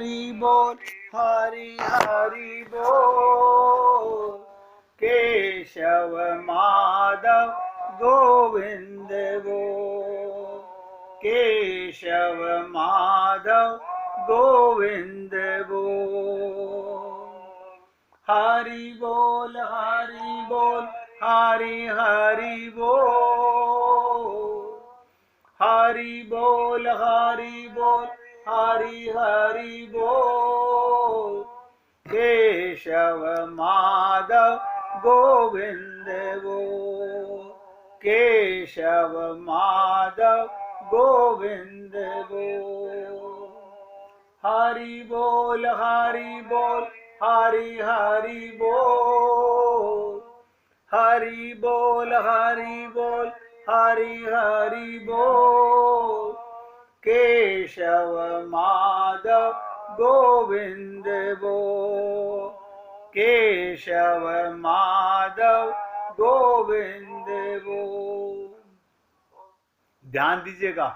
हरि बोल हरि हरि बोल। केशव माधव गोविंद बोल। केशव माधव गोविंद बोल। हरि बोल हरि बोल हरि हरि बोल। हरि बोल हरि बोल हरि हरि बोल। केशव माधव गोविंद बोल। केशव माधव गोविंद बोल। हरि बोल हरि बोल हरि हरि बोल। हरि बोल हरि बोल हरि हरि बोल। केशव माधव गोविंद बोल। केशव माधव गोविंद बोल। ध्यान दीजिएगा,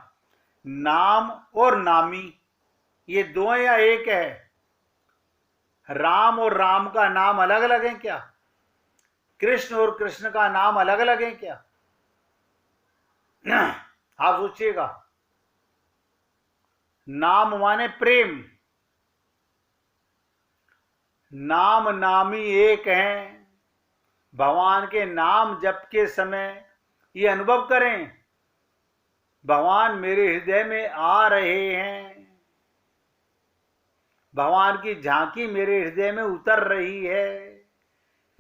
नाम और नामी ये दो या एक है? राम और राम का नाम अलग अलग है क्या? कृष्ण और कृष्ण का नाम अलग अलग है क्या? आप सोचिएगा। नाम माने प्रेम, नाम नामी एक हैं। भगवान के नाम जप के समय ये अनुभव करें, भगवान मेरे हृदय में आ रहे हैं, भगवान की झांकी मेरे हृदय में उतर रही है।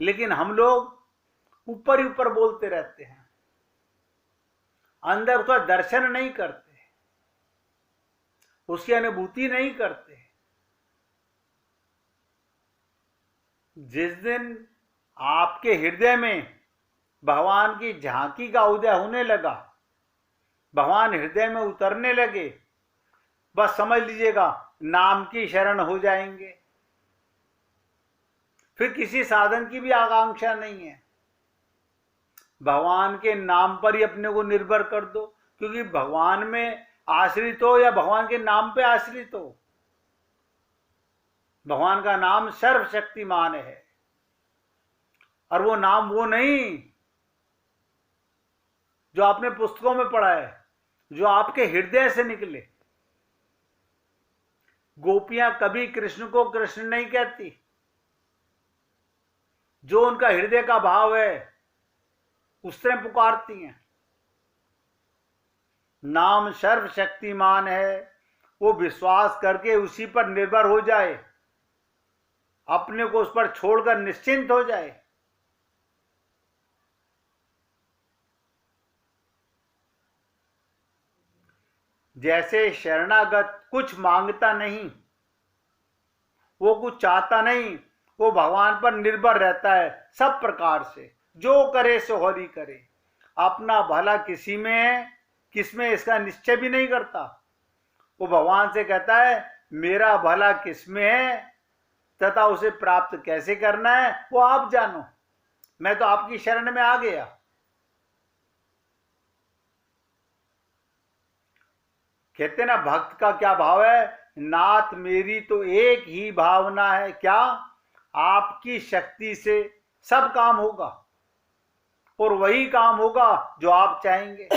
लेकिन हम लोग ऊपर ही ऊपर बोलते रहते हैं, अंदर उसका दर्शन नहीं करते, उसकी अनुभूति नहीं करते। जिस दिन आपके हृदय में भगवान की झांकी का उदय होने लगा, भगवान हृदय में उतरने लगे, बस समझ लीजिएगा नाम की शरण हो जाएंगे। फिर किसी साधन की भी आकांक्षा नहीं है, भगवान के नाम पर ही अपने को निर्भर कर दो। क्योंकि भगवान में आश्रित हो या भगवान के नाम पे आश्रित हो, भगवान का नाम सर्वशक्तिमान है। और वो नाम वो नहीं जो आपने पुस्तकों में पढ़ा है, जो आपके हृदय से निकले। गोपियां कभी कृष्ण को कृष्ण नहीं कहती, जो उनका हृदय का भाव है उस तरह पुकारती हैं। नाम सर्वशक्तिमान है, वो विश्वास करके उसी पर निर्भर हो जाए, अपने को उस पर छोड़कर निश्चिंत हो जाए। जैसे शरणागत कुछ मांगता नहीं, वो कुछ चाहता नहीं, वो भगवान पर निर्भर रहता है सब प्रकार से, जो करे सो हरि करे। अपना भला किसी में है, किसमें इसका निश्चय भी नहीं करता। वो भगवान से कहता है मेरा भला किसमें है तथा उसे प्राप्त कैसे करना है वो आप जानो, मैं तो आपकी शरण में आ गया। कहते ना, भक्त का क्या भाव है? नाथ मेरी तो एक ही भावना है, क्या? आपकी शक्ति से सब काम होगा, और वही काम होगा जो आप चाहेंगे।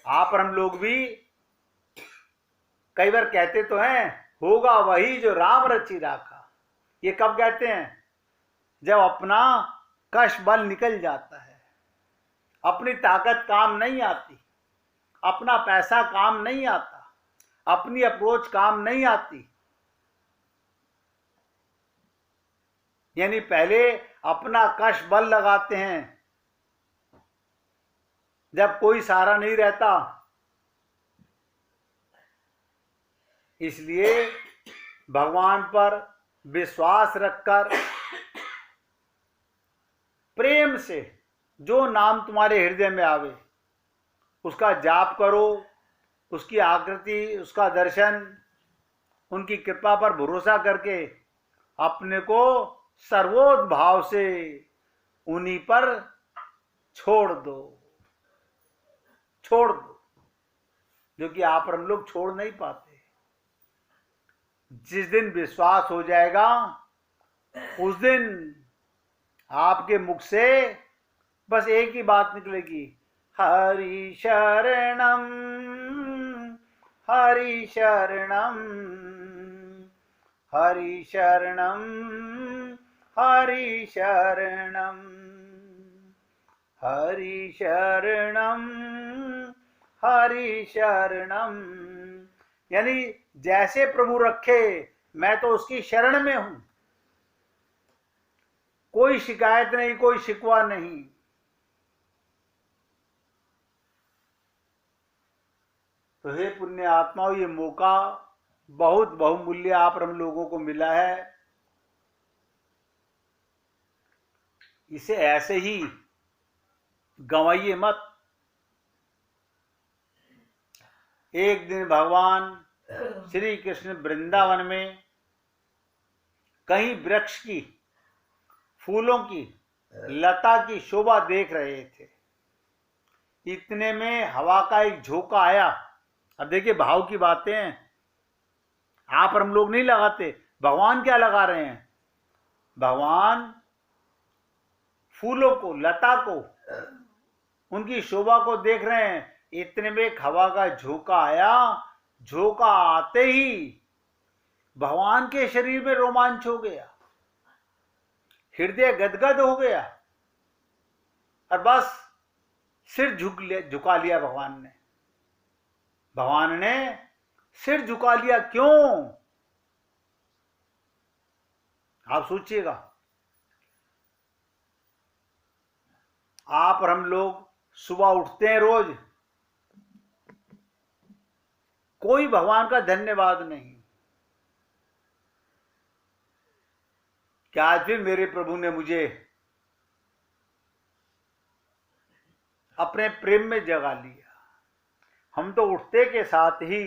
आप और हम लोग भी कई बार कहते तो हैं, होगा वही जो राम रचि राखा। ये कब कहते हैं? जब अपना कष्ट बल निकल जाता है, अपनी ताकत काम नहीं आती, अपना पैसा काम नहीं आता, अपनी अप्रोच काम नहीं आती। यानी पहले अपना कष्ट बल लगाते हैं जब कोई सहारा नहीं रहता। इसलिए भगवान पर विश्वास रखकर प्रेम से जो नाम तुम्हारे हृदय में आवे उसका जाप करो, उसकी आकृति, उसका दर्शन, उनकी कृपा पर भरोसा करके अपने को सर्वोच्च भाव से उन्हीं पर छोड़ दो, जो कि आप और हम लोग छोड़ नहीं पाते। जिस दिन विश्वास हो जाएगा उस दिन आपके मुख से बस एक ही बात निकलेगी, हरि शरणम, हरि शरणम, हरि शरणम, हरि शरणम, हरि शरणम, हरि शरणम। यानी जैसे प्रभु रखे मैं तो उसकी शरण में हूं, कोई शिकायत नहीं, कोई शिकवा नहीं। तो हे पुण्य आत्माओं, ये मौका बहुत बहुमूल्य आप हम लोगों को मिला है। इसे ऐसे ही गंवाइए मत। एक दिन भगवान श्री कृष्ण वृंदावन में कहीं वृक्ष की, फूलों की, लता की शोभा देख रहे थे। इतने में हवा का एक झोंका आया। अब देखिए भाव की बातें हैं, आप हम लोग नहीं लगाते, भगवान क्या लगा रहे हैं? भगवान फूलों को, लता को, उनकी शोभा को देख रहे हैं। इतने में एक हवा का झोंका आया। झोंका आते ही भगवान के शरीर में रोमांच हो गया, हृदय गदगद हो गया और बस सिर झुका लिया भगवान ने। भगवान ने सिर झुका लिया। क्यों? आप सोचिएगा। आप और हम लोग सुबह उठते हैं रोज, कोई भगवान का धन्यवाद नहीं। क्या आज भी मेरे प्रभु ने मुझे अपने प्रेम में जगा लिया? हम तो उठते के साथ ही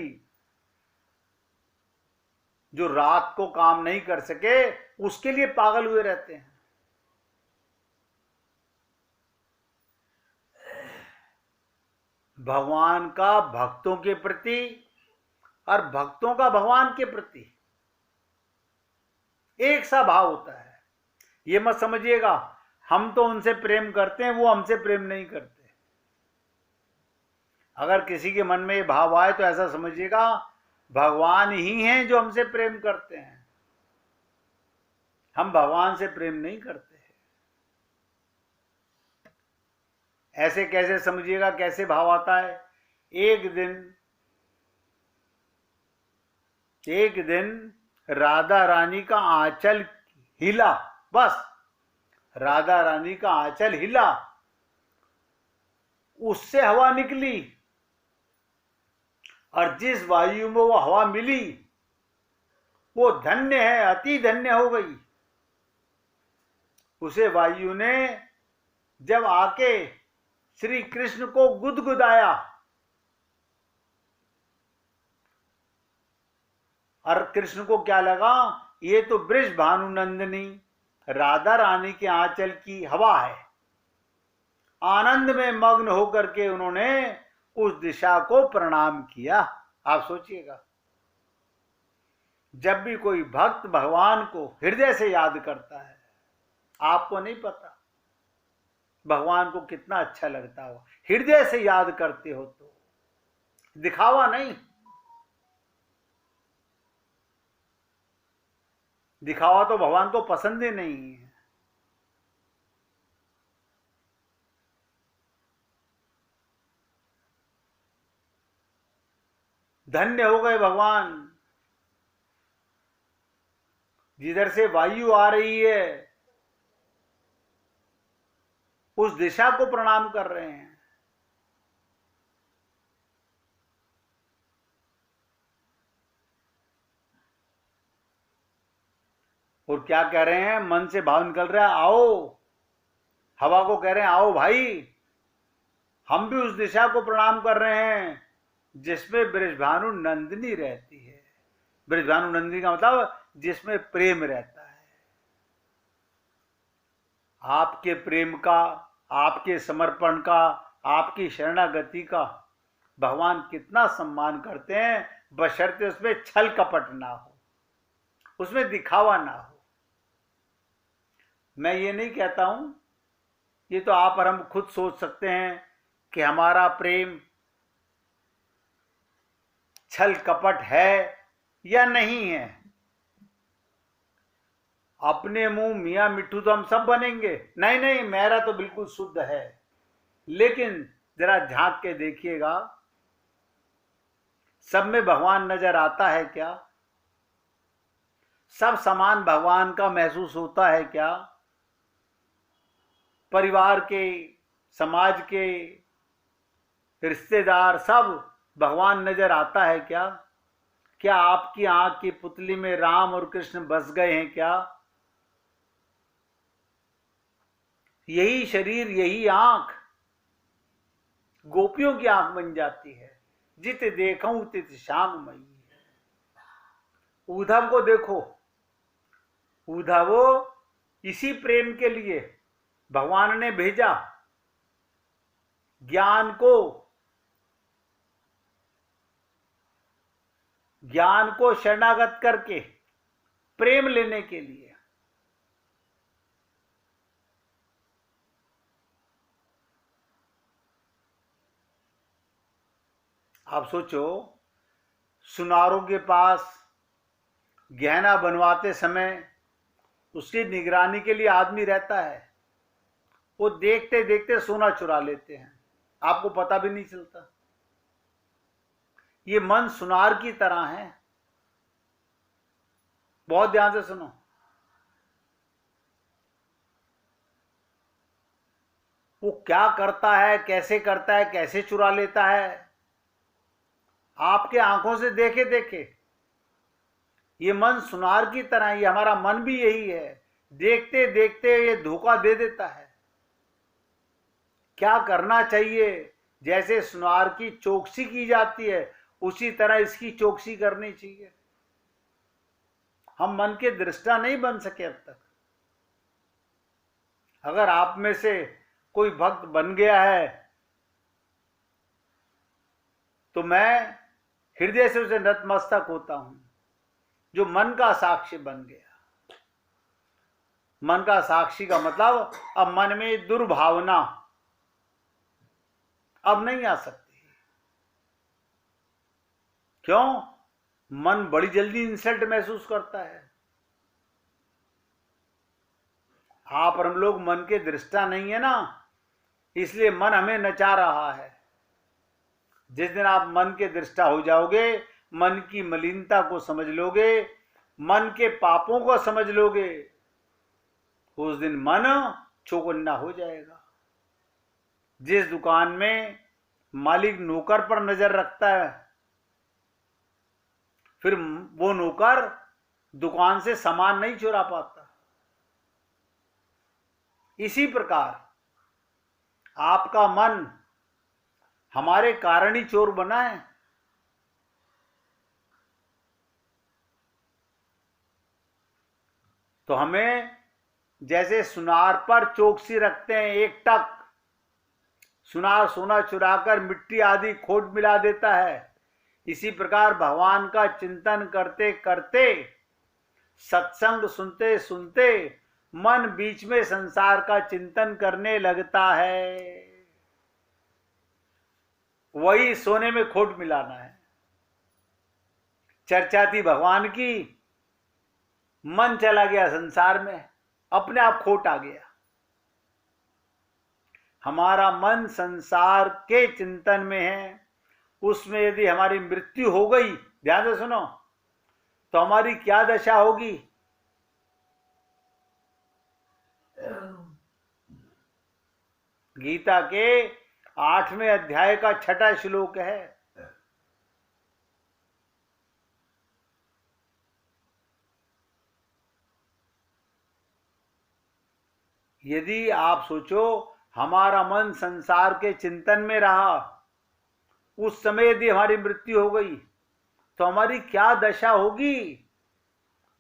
जो रात को काम नहीं कर सके उसके लिए पागल हुए रहते हैं। भगवान का भक्तों के प्रति और भक्तों का भगवान के प्रति एक सा भाव होता है। ये मत समझिएगा हम तो उनसे प्रेम करते हैं, वो हमसे प्रेम नहीं करते। अगर किसी के मन में ये भाव आए तो ऐसा समझिएगा भगवान ही हैं जो हमसे प्रेम करते हैं, हम भगवान से प्रेम नहीं करते। ऐसे कैसे समझिएगा, कैसे भाव आता है? एक दिन राधा रानी का आंचल हिला, बस राधा रानी का आंचल हिला, उससे हवा निकली और जिस वायु में वो हवा मिली वो धन्य है, अति धन्य हो गई। उसे वायु ने जब आके श्री कृष्ण को गुदगुदाया और कृष्ण को क्या लगा, ये तो वृष भानुनंदिनी राधा रानी के आंचल की हवा है। आनंद में मग्न होकर के उन्होंने उस दिशा को प्रणाम किया। आप सोचिएगा, जब भी कोई भक्त भगवान को हृदय से याद करता है, आपको नहीं पता भगवान को कितना अच्छा लगता हो। हृदय से याद करते हो तो, दिखावा नहीं। दिखावा तो भगवान को पसंद ही नहीं है। धन्य हो गए भगवान। जिधर से वायु आ रही है उस दिशा को प्रणाम कर रहे हैं। और क्या कह रहे हैं? मन से भाव निकल रहा है, आओ। हवा को कह रहे हैं, आओ भाई, हम भी उस दिशा को प्रणाम कर रहे हैं जिसमें बृषभानु नंदिनी रहती है। बृषभानु नंदिनी का मतलब जिसमें प्रेम रहता है। आपके प्रेम का, आपके समर्पण का, आपकी शरणागति का भगवान कितना सम्मान करते हैं, बशर्ते उसमें छल कपट ना हो। उसमें दिखावा ना हो। मैं ये नहीं कहता हूं, ये तो आप और हम खुद सोच सकते हैं कि हमारा प्रेम छल कपट है या नहीं है। अपने मुंह मियां मिट्ठू तो हम सब बनेंगे, नहीं नहीं मेरा तो बिल्कुल शुद्ध है, लेकिन जरा झांक के देखिएगा, सब में भगवान नजर आता है क्या? सब समान भगवान का महसूस होता है क्या? परिवार के, समाज के, रिश्तेदार, सब भगवान नजर आता है क्या? क्या आपकी आंख की पुतली में राम और कृष्ण बस गए हैं क्या? यही शरीर, यही आंख गोपियों की आंख बन जाती है। जित देखूं तित श्याम मई। उद्धव को देखो, उद्धव इसी प्रेम के लिए भगवान ने भेजा, ज्ञान को शरणागत करके प्रेम लेने के लिए। आप सोचो, सुनारों के पास गहना बनवाते समय उसकी निगरानी के लिए आदमी रहता है, वो देखते देखते सोना चुरा लेते हैं, आपको पता भी नहीं चलता। ये मन सुनार की तरह है, बहुत ध्यान से सुनो। वो क्या करता है, कैसे करता है, कैसे चुरा लेता है, आपके आंखों से देखे देखे। ये मन सुनार की तरह, ये हमारा मन भी यही है, देखते देखते ये धोखा दे देता है। क्या करना चाहिए? जैसे सुनार की चौकसी की जाती है, उसी तरह इसकी चौकसी करनी चाहिए। हम मन के दृष्टा नहीं बन सके अब तक। अगर आप में से कोई भक्त बन गया है तो मैं हृदय से उसे नतमस्तक होता हूं, जो मन का साक्षी बन गया। मन का साक्षी का मतलब, अब मन में दुर्भावना अब नहीं आ सकती। क्यों? मन बड़ी जल्दी इंसल्ट महसूस करता है। आप और हम लोग मन के दृष्टा नहीं है ना, इसलिए मन हमें नचा रहा है। जिस दिन आप मन के दृष्टा हो जाओगे, मन की मलिनता को समझ लोगे, मन के पापों को समझ लोगे, उस दिन मन चौकन्ना हो जाएगा। जिस दुकान में मालिक नौकर पर नजर रखता है, फिर वो नौकर दुकान से सामान नहीं चुरा पाता। इसी प्रकार आपका मन हमारे कारण ही चोर बना है। तो हमें जैसे सुनार पर चौकसी रखते हैं, एक टक सुनार सोना चुराकर मिट्टी आदि खोट मिला देता है, इसी प्रकार भगवान का चिंतन करते करते, सत्संग सुनते सुनते मन बीच में संसार का चिंतन करने लगता है। वही सोने में खोट मिलाना है। चर्चा थी भगवान की, मन चला गया संसार में, अपने आप खोट आ गया। हमारा मन संसार के चिंतन में है, उसमें यदि हमारी मृत्यु हो गई, ध्यान से सुनो, तो हमारी क्या दशा होगी? गीता के 8वें अध्याय का 6वां श्लोक है। यदि आप सोचो हमारा मन संसार के चिंतन में रहा, उस समय यदि हमारी मृत्यु हो गई तो हमारी क्या दशा होगी?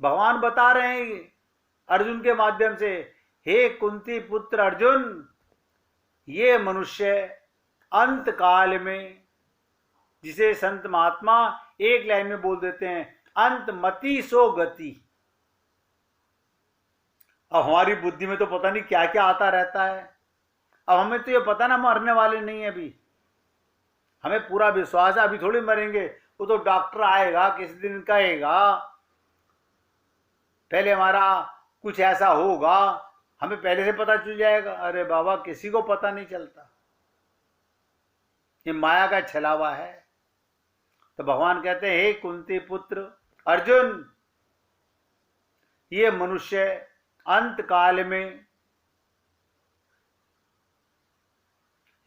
भगवान बता रहे हैं अर्जुन के माध्यम से, हे कुंती पुत्र अर्जुन, ये मनुष्य अंत काल में, जिसे संत महात्मा एक लाइन में बोल देते हैं, अंत मति सो गति, अब हमारी बुद्धि में तो पता नहीं क्या क्या आता रहता है। अब हमें तो ये पता ना मरने वाले नहीं है, अभी हमें पूरा विश्वास है अभी थोड़ी मरेंगे। वो तो डॉक्टर आएगा किसी दिन कहेगा पहले हमारा कुछ ऐसा होगा, हमें पहले से पता चल जाएगा। अरे बाबा किसी को पता नहीं चलता, ये माया का छलावा है। तो भगवान कहते हैं हे कुंती पुत्र अर्जुन, ये मनुष्य अंत काल में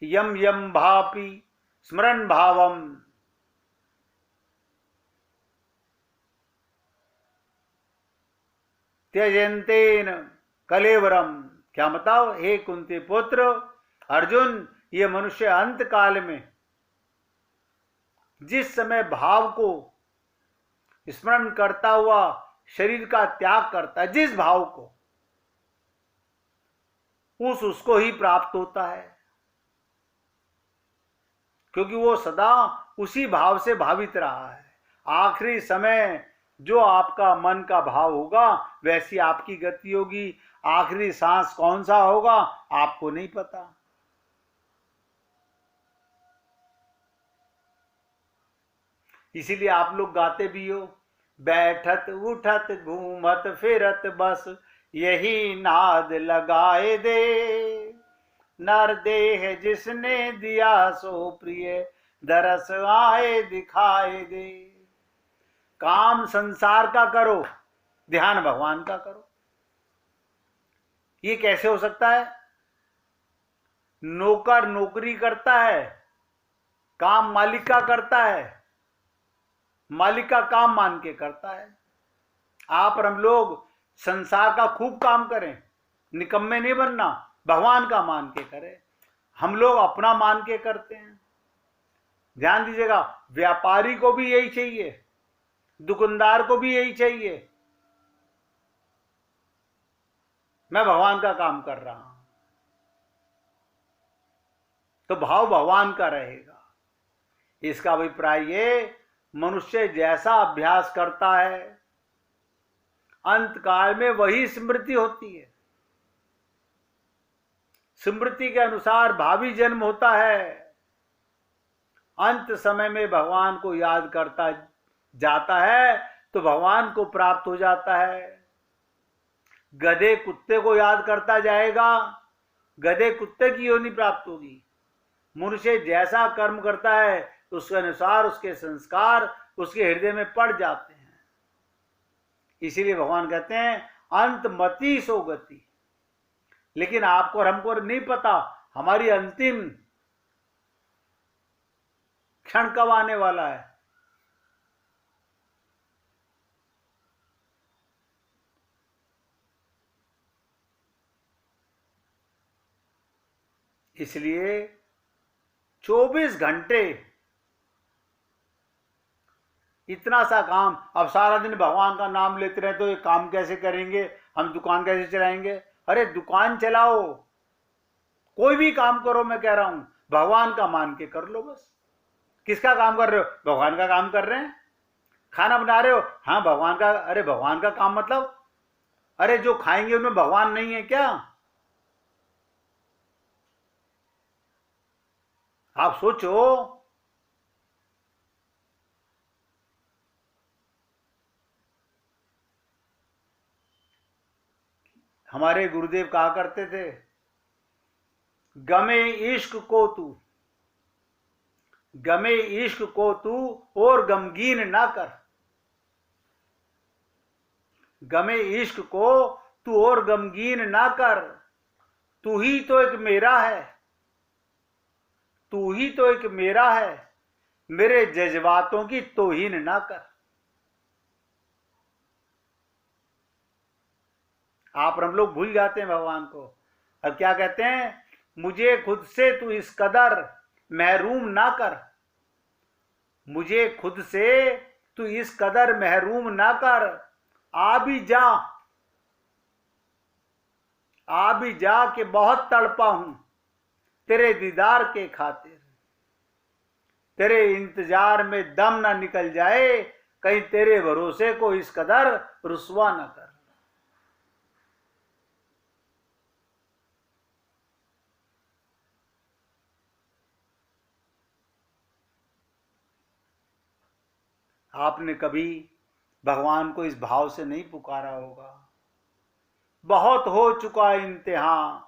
यम यम भापि स्मरण भावम त्यजंतेन कलेवरम। क्या बताओ हे कुंती पुत्र अर्जुन, ये मनुष्य अंत काल में जिस समय भाव को स्मरण करता हुआ शरीर का त्याग करता है, जिस भाव को उसको ही प्राप्त होता है, क्योंकि वो सदा उसी भाव से भावित रहा है। आखिरी समय जो आपका मन का भाव होगा वैसी आपकी गति होगी। आखिरी सांस कौन सा होगा आपको नहीं पता। इसीलिए आप लोग गाते भी हो, बैठत उठत घूमत फिरत बस यही नाद लगाए दे, नर देह जिसने दिया सो प्रिय दरस आए दिखाए दे। काम संसार का करो, ध्यान भगवान का करो। ये कैसे हो सकता है? नौकर नौकरी करता है, काम मालिक का करता है, मालिक का काम मान के करता है। आप और हम लोग संसार का खूब काम करें, निकम्मे नहीं बनना, भगवान का मान के करें। हम लोग अपना मान के करते हैं। ध्यान दीजिएगा, व्यापारी को भी यही चाहिए, दुकानदार को भी यही चाहिए, मैं भगवान का काम कर रहा हूं, तो भाव भगवान का रहेगा। इसका अभिप्राय ये, मनुष्य जैसा अभ्यास करता है अंत काल में वही स्मृति होती है। स्मृति के अनुसार भावी जन्म होता है। अंत समय में भगवान को याद करता जाता है तो भगवान को प्राप्त हो जाता है। गधे कुत्ते को याद करता जाएगा, गधे कुत्ते की योनि प्राप्त होगी। मनुष्य जैसा कर्म करता है उसके अनुसार उसके संस्कार उसके हृदय में पड़ जाते हैं। इसीलिए भगवान कहते हैं अंत मति सो गति। लेकिन आपको और हमको नहीं पता हमारी अंतिम क्षण कब आने वाला है। इसलिए 24 घंटे इतना सा काम, अब सारा दिन भगवान का नाम लेते रहे तो ये काम कैसे करेंगे, हम दुकान कैसे चलाएंगे? अरे दुकान चलाओ, कोई भी काम करो, मैं कह रहा हूं भगवान का मान के कर लो बस। किसका काम कर रहे हो? भगवान का काम कर रहे हैं। खाना बना रहे हो, हाँ भगवान का। अरे भगवान का काम मतलब, अरे जो खाएंगे उनमें भगवान नहीं है क्या? आप सोचो। हमारे गुरुदेव कहा करते थे, गमे इश्क को तू, गमे इश्क को तू और गमगीन ना कर। गमे इश्क को तू और गमगीन ना कर, तू ही तो एक मेरा है, तू ही तो एक मेरा है, मेरे जज्बातों की तौहीन ना कर। आप और हम लोग भूल जाते हैं भगवान को। अब क्या कहते हैं, मुझे खुद से तू इस कदर महरूम ना कर, मुझे खुद से तू इस कदर महरूम ना कर। आ भी जा, आ भी जा कि बहुत तड़पा हूं तेरे दीदार के खातिर, तेरे इंतजार में दम ना निकल जाए, कहीं तेरे भरोसे को इस कदर रुसवा ना कर। आपने कभी भगवान को इस भाव से नहीं पुकारा होगा, बहुत हो चुका इम्तिहान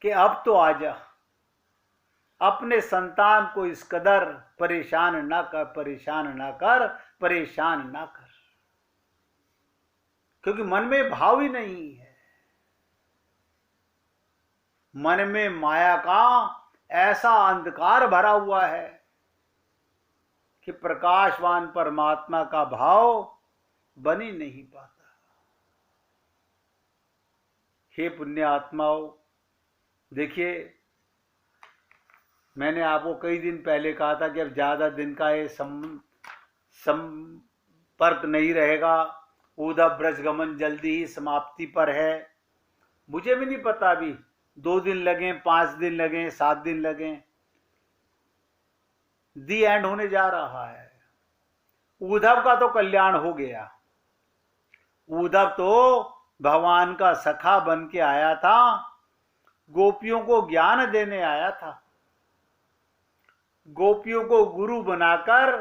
कि अब तो आजा, अपने संतान को इस कदर परेशान ना कर, परेशान ना कर, परेशान ना कर, क्योंकि मन में भाव ही नहीं है। मन में माया का ऐसा अंधकार भरा हुआ है कि प्रकाशवान परमात्मा का भाव बन ही नहीं पाता। हे पुण्य आत्माओं, देखिए, मैंने आपको कई दिन पहले कहा था कि अब ज्यादा दिन का ये संपर्क नहीं रहेगा, उद्धव ब्रजगमन जल्दी ही समाप्ति पर है। मुझे भी नहीं पता अभी 2 दिन लगे, 5 दिन लगे, 7 दिन लगे, दी एंड होने जा रहा है। उद्धव का तो कल्याण हो गया। उद्धव तो भगवान का सखा बन के आया था, गोपियों को ज्ञान देने आया था, गोपियों को गुरु बनाकर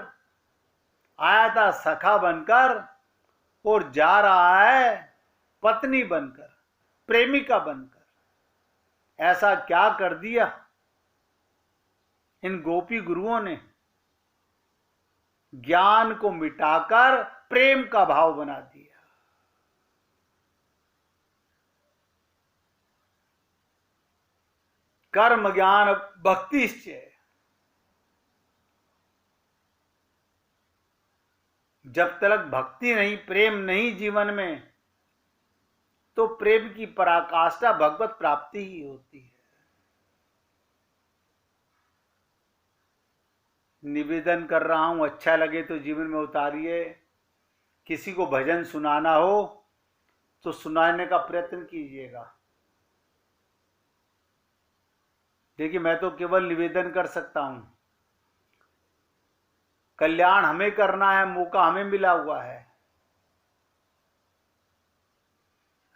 आया था, सखा बनकर, और जा रहा है पत्नी बनकर, प्रेमिका बनकर। ऐसा क्या कर दिया इन गोपी गुरुओं ने? ज्ञान को मिटाकर प्रेम का भाव बना दिया। कर्म ज्ञान भक्तिश्च, जब तक भक्ति नहीं, प्रेम नहीं जीवन में, तो प्रेम की पराकाष्ठा भगवत प्राप्ति ही होती है। निवेदन कर रहा हूं, अच्छा लगे तो जीवन में उतारिए। किसी को भजन सुनाना हो तो सुनाने का प्रयत्न कीजिएगा। देखिए, मैं तो केवल निवेदन कर सकता हूं, कल्याण हमें करना है, मौका हमें मिला हुआ है।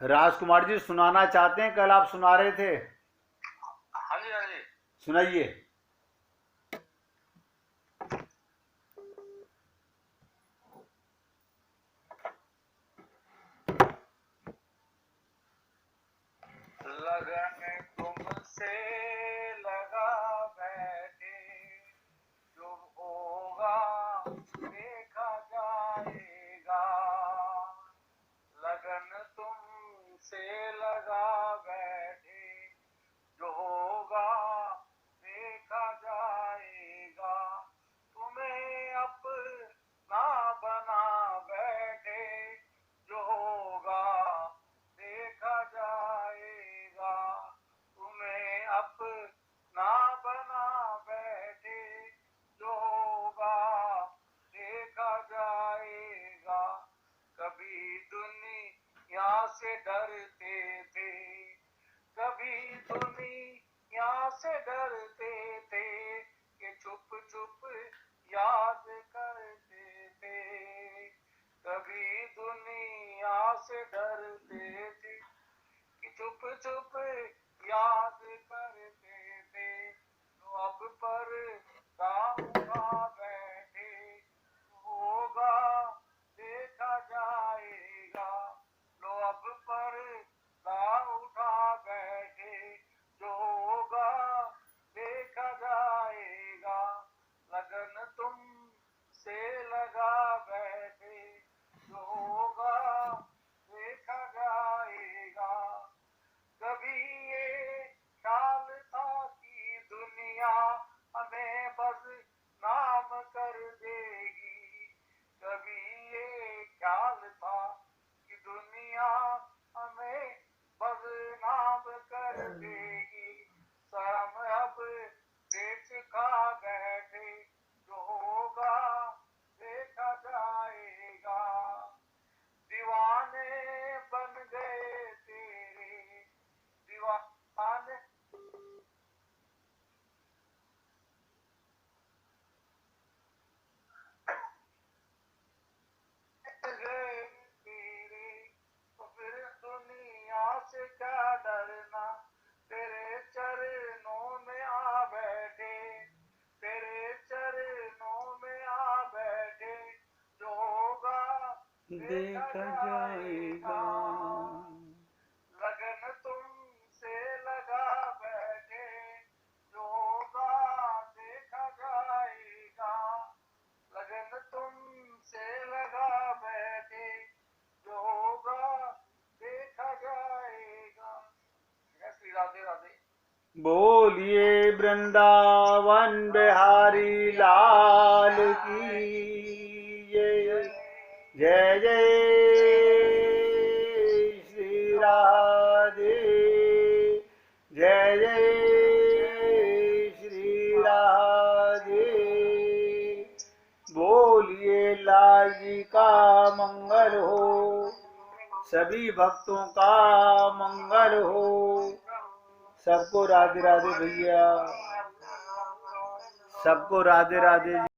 राजकुमार जी सुनाना चाहते हैं? कल आप सुना रहे थे। हाँ जी, हाँ जी, सुनाइए। लगन तुमसे लगा बैठे, जो होगा देखा जाएगा। लगन तुमसे लगा बैठे, जो होगा देखा जाएगा। तुम्हें अपना बना बैठे, जो होगा देखा जाएगा। तुम्हें अपना बना बैठे, जो होगा देखा जाएगा। कभी दुनिया से डरते थे, कभी दुनिया से डरते थे, कि छुप छुप याद करते थे। कभी दुनिया से डरते थे, कि छुप छुप याद करते थे। तो अब पर उठा बैठे, होगा देखा जाएगा। लो अब पर उठा बैठे, जो होगा देखा जाएगा। लगन तुम से लगा बैठे, जो होगा देखा जाएगा। कभी ये ख्याल था कि दुनिया हमें बस नाम कर देगी। कभी ये ख्याल था कि दुनिया हमें बदनाम कर देगी। शर्म अब बेच खा बैठे, जो होगा देखा जाएगा। दीवाने बन गए तेरे, दीवाने गए तेरे, तो फिर दुनिया से क्या डरना। तेरे चरणों में आ बैठे, तेरे चरणों में आ बैठे। देखा जाएगा। लगन तुमसे लगा बैठे जोगा देखा जाएगा। लगन तुमसे लगा बैठे जोगा देखा जाएगा। श्री राधे राधे। बोलिए वृंदावन बिहारी लाल की जय। जय जय श्री राधे। जय जय श्री राधे। बोलिए लाल जी का मंगल हो, सभी भक्तों का मंगल हो। सबको राधे राधे भैया, सबको राधे राधे।